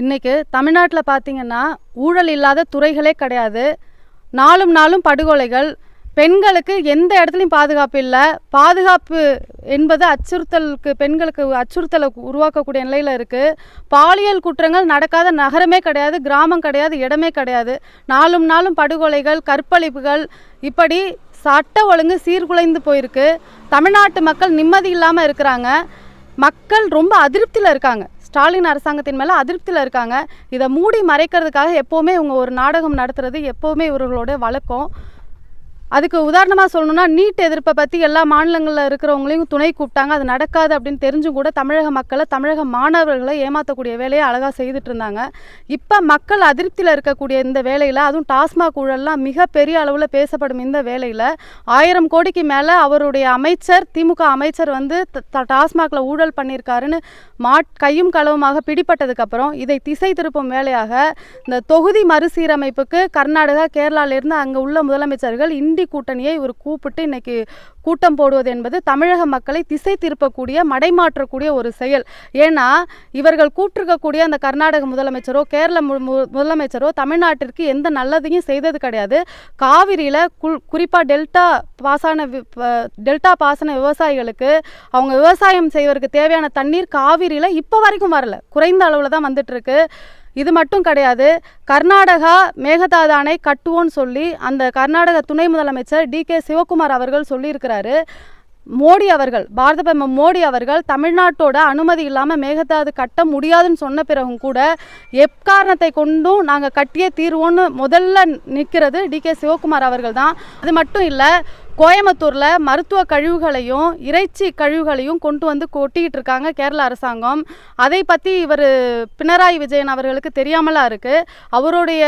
இன்றைக்கி தமிழ்நாட்டில் பார்த்திங்கன்னா ஊழல் இல்லாத துறைகளே கிடையாது. நாளும் நாளும் படுகொலைகள், பெண்களுக்கு எந்த இடத்துலையும் பாதுகாப்பு இல்லை. பாதுகாப்பு என்பது பெண்களுக்கு அச்சுறுத்தலை உருவாக்கக்கூடிய நிலையில் இருக்குது. பாலியல் குற்றங்கள் நடக்காத நகரமே கிடையாது, கிராமம் கிடையாது, இடமே கிடையாது. நாளும் நாளும் படுகொலைகள், கற்பழிப்புகள், இப்படி சட்ட ஒழுங்கு சீர்குலைந்து போயிருக்கு. தமிழ்நாட்டு மக்கள் நிம்மதி இல்லாமல் இருக்கிறாங்க. மக்கள் ரொம்ப அதிருப்தியில் இருக்காங்க. ஸ்டாலின் அரசாங்கத்தின் மேலே அதிருப்தியில் இருக்காங்க. இதை மூடி மறைக்கிறதுக்காக எப்போவுமே இவங்க ஒரு நாடகம் நடத்துறது எப்போவுமே இவர்களோட வழக்கம். அதுக்கு உதாரணமாக சொல்லணும்னா, நீட் எதிர்ப்பை பற்றி எல்லா மாநிலங்களில் இருக்கிறவங்களையும் துணை கூப்பிட்டாங்க. அது நடக்காது அப்படின்னு தெரிஞ்சும் கூட தமிழக மக்களை, தமிழக மாணவர்களை ஏமாற்றக்கூடிய வேலையை அழகாக செய்துட்டு இருந்தாங்க. இப்போ மக்கள் அதிருப்தியில் இருக்கக்கூடிய இந்த வேலையில், அதுவும் டாஸ்மாக் ஊழல்லாம் மிகப்பெரிய அளவில் பேசப்படும் இந்த வேலையில் 1000 கோடிக்கு மேலே அவருடைய அமைச்சர், திமுக அமைச்சர் வந்து டாஸ்மாகில் ஊழல் பண்ணியிருக்காருன்னு கையும் களவுமாக பிடிப்பட்டதுக்கப்புறம் இதை திசை திருப்பும் வேலையாக இந்த தொகுதி மறுசீரமைப்புக்கு கர்நாடகா, கேரளாவிலிருந்து அங்கே உள்ள முதலமைச்சர்கள் கூட்டணியை இவர் கூப்பிட்டு இன்னைக்கு கூட்டம் போடுவது என்பது தமிழக மக்களை திசை திருப்பக்கூடிய, மடைமாற்றக்கூடிய ஒரு செயல். ஏன்னா இவர்கள் கூட்டிருக்கக்கூடிய அந்த கர்நாடக முதலமைச்சரோ கேரள முதலமைச்சரோ தமிழ்நாட்டிற்கு எந்த நல்லதையும் செய்தது கிடையாது. காவிரியில் குறிப்பாக டெல்டா பாசன விவசாயிகளுக்கு அவங்க விவசாயம் செய்வதற்கு தேவையான தண்ணீர் காவிரியில் இப்போ வரைக்கும் வரல, குறைந்த அளவில் தான் வந்துட்டு இருக்கு. இது மட்டும் கிடையாது, கர்நாடகா மேகதாது அணை கட்டுவோன்னு சொல்லி அந்த கர்நாடக துணை முதலமைச்சர் DK சிவகுமார் அவர்கள் சொல்லியிருக்கிறாரு. மோடி அவர்கள், பாரத பிரதமர் மோடி அவர்கள் தமிழ்நாட்டோட அனுமதி இல்லாமல் மேகதாது கட்ட முடியாதுன்னு சொன்ன பிறகும் கூட எக்காரணத்தை கொண்டும் நாங்கள் கட்டியே தீர்வோன்னு முதல்ல நிற்கிறது DK சிவகுமார் அவர்கள் தான். அது மட்டும் இல்லை, கோயம்புத்தூரில் மருத்துவ கழிவுகளையும் இறைச்சி கழிவுகளையும் கொண்டு வந்து கொட்டிக்கிட்டு இருக்காங்க கேரள அரசாங்கம். அதை பற்றி இவர் பினராயி விஜயன் அவர்களுக்கு தெரியாமலாம் இருக்குது. அவருடைய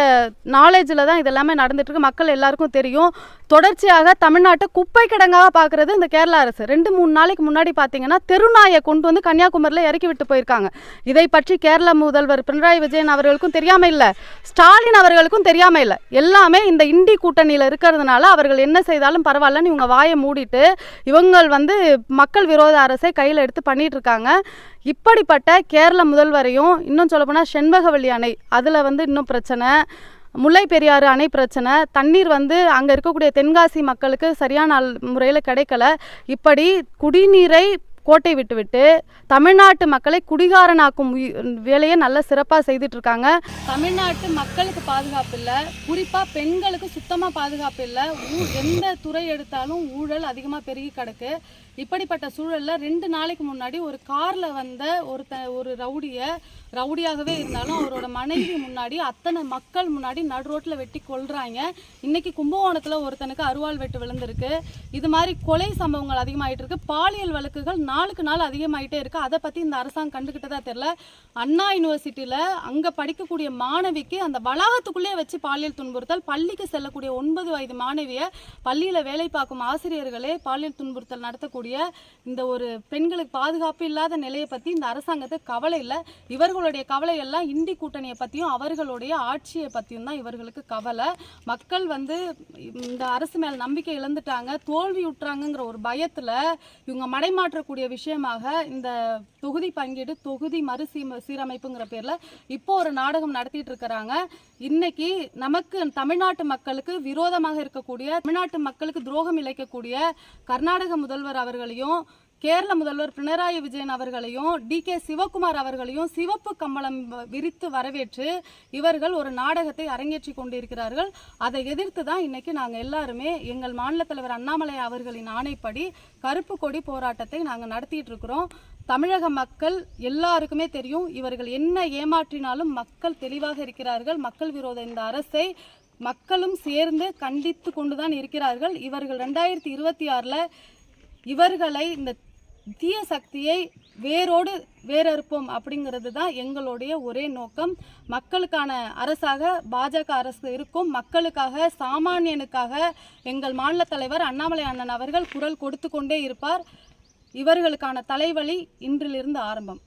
நாலேஜில் தான் இதெல்லாமே நடந்துட்டுருக்கு. மக்கள் எல்லாருக்கும் தெரியும். தொடர்ச்சியாக தமிழ்நாட்டை குப்பை கிடங்காக பார்க்குறது இந்த கேரள அரசு. 2-3 நாளைக்கு முன்னாடி பார்த்தீங்கன்னா தெருநாயை கொண்டு வந்து கன்னியாகுமரியில் இறக்கி விட்டு போயிருக்காங்க. இதை பற்றி கேரள முதல்வர் பினராயி விஜயன் அவர்களுக்கும் தெரியாமல் இல்லை, ஸ்டாலின் அவர்களுக்கும் தெரியாமல் இல்லை. எல்லாமே இந்த இண்டி கூட்டணியில் இருக்கிறதுனால அவர்கள் என்ன செய்தாலும் பரவாயில்ல, இவங்க வாயை மூடிட்டு இவங்க வந்து மக்கள் விரோத அரசை கையில் எடுத்து பண்ணிட்டு இருக்காங்க. இப்படிப்பட்ட கேரள முதல்வரையும், இன்னும் சொல்லப்போனால் செண்பகவல்லி அணை, அதில் வந்து இன்னும் பிரச்சனை, முல்லை பெரியாறு அணை பிரச்சனை, தண்ணீர் வந்து அங்கே இருக்கக்கூடிய தென்காசி மக்களுக்கு சரியான முறையில் கிடைக்கல. இப்படி குடிநீரை கோட்டை விட்டு தமிழ்நாட்டு மக்களை குடிகாரனாக்கும் வேலையை நல்ல சிறப்பாக செய்துட்டு இருக்காங்க. தமிழ்நாட்டு மக்களுக்கு பாதுகாப்பு இல்லை, குறிப்பாக பெண்களுக்கு சுத்தமாக பாதுகாப்பு இல்லை. எந்த துறை எடுத்தாலும் ஊழல் அதிகமாக பெருகி கிடக்கு. இப்படிப்பட்ட சூழலில் 2 நாளைக்கு முன்னாடி ஒரு காரில் வந்த ஒரு ரவுடியாகவே இருந்தாலும் அவரோட மனைவி முன்னாடி, அத்தனை மக்கள் முன்னாடி நடு ரோட்டில் வெட்டி கொல்றாங்க. இன்னைக்கு கும்பகோணத்தில் ஒருத்தனுக்கு அருவாள் வெட்டு விழுந்திருக்கு. இது மாதிரி கொலை சம்பவங்கள் அதிகமாகிட்டு இருக்கு. பாலியல் வழக்குகள் நாளுக்கு நாள் அதிகமாகிட்டே இருக்கு. அதை பற்றி இந்த அரசாங்கம் கண்டுக்கிட்டதா தெரியல. அண்ணா யூனிவர்சிட்டியில் அங்கே படிக்கக்கூடிய மாணவிக்கு அந்த வளாகத்துக்குள்ளேயே வச்சு பாலியல் துன்புறுத்தல். பள்ளிக்கு செல்லக்கூடிய 9 வயது மாணவியை பள்ளியில் வேலை பார்க்கும் ஆசிரியர்களே பாலியல் துன்புறுத்தல் நடத்தக்கூடிய இந்த ஒரு பெண்களுக்கு பாதுகாப்பு இல்லாத நிலையை பற்றி இந்த அரசாங்கத்துக்கு கவலை இல்லை. இவர்களுடைய கவலை எல்லாம் இண்டி கூட்டணியை பற்றியும் அவர்களுடைய ஆட்சியை பற்றியும் தான் இவர்களுக்கு கவலை. மக்கள் வந்து இந்த அரசு மேல் நம்பிக்கை இழந்துட்டாங்க, தோல்வி உற்றாங்கிற ஒரு பயத்தில் இவங்க மடைமாற்றக்கூடிய விஷயமாக இந்த தொகுதி பங்கீடு, தொகுதி சீரமைப்புங்கிற பேரில் இப்போ ஒரு நாடகம் நடத்திட்டு இருக்கிறாங்க. இன்னைக்கு நமக்கு தமிழ்நாட்டு மக்களுக்கு விரோதமாக இருக்கக்கூடிய, தமிழ்நாட்டு மக்களுக்கு துரோகம் இழைக்கக்கூடிய கர்நாடக முதல்வர் அவர்களையும், கேரள முதல்வர் பினராயி விஜயன் அவர்களையும், DK சிவகுமார் அவர்களையும் சிவப்பு கம்பளம் விரித்து வரவேற்று இவர்கள் ஒரு நாடகத்தை அரங்கேற்றி கொண்டிருக்கிறார்கள். அதை எதிர்த்து தான் இன்னைக்கு நாங்கள் எல்லாருமே எங்கள் மாநில தலைவர் அண்ணாமலை அவர்களின் ஆணைப்படி கருப்பு கொடி போராட்டத்தை நாங்கள் நடத்திட்டு இருக்கிறோம். தமிழக மக்கள் எல்லாருக்குமே தெரியும், இவர்கள் என்ன ஏமாற்றினாலும் மக்கள் தெளிவாக இருக்கிறார்கள். மக்கள் விரோத இந்த அரசை மக்களும் சேர்ந்து கண்டித்து கொண்டுதான் இருக்கிறார்கள். இவர்கள் 2026 இவர்களை, இந்த தீய சக்தியை வேறறுப்போம் அப்படிங்கிறது தான் எங்களுடைய ஒரே நோக்கம். மக்களுக்கான அரசாக பாஜக அரசு இருக்கும். மக்களுக்காக, சாமானியனுக்காக எங்கள் மாநில தலைவர் அண்ணாமலை அண்ணன் அவர்கள் குரல் கொடுத்து கொண்டே இருப்பார். இவர்களுக்கான தலைவலி இன்றிலிருந்து ஆரம்பம்.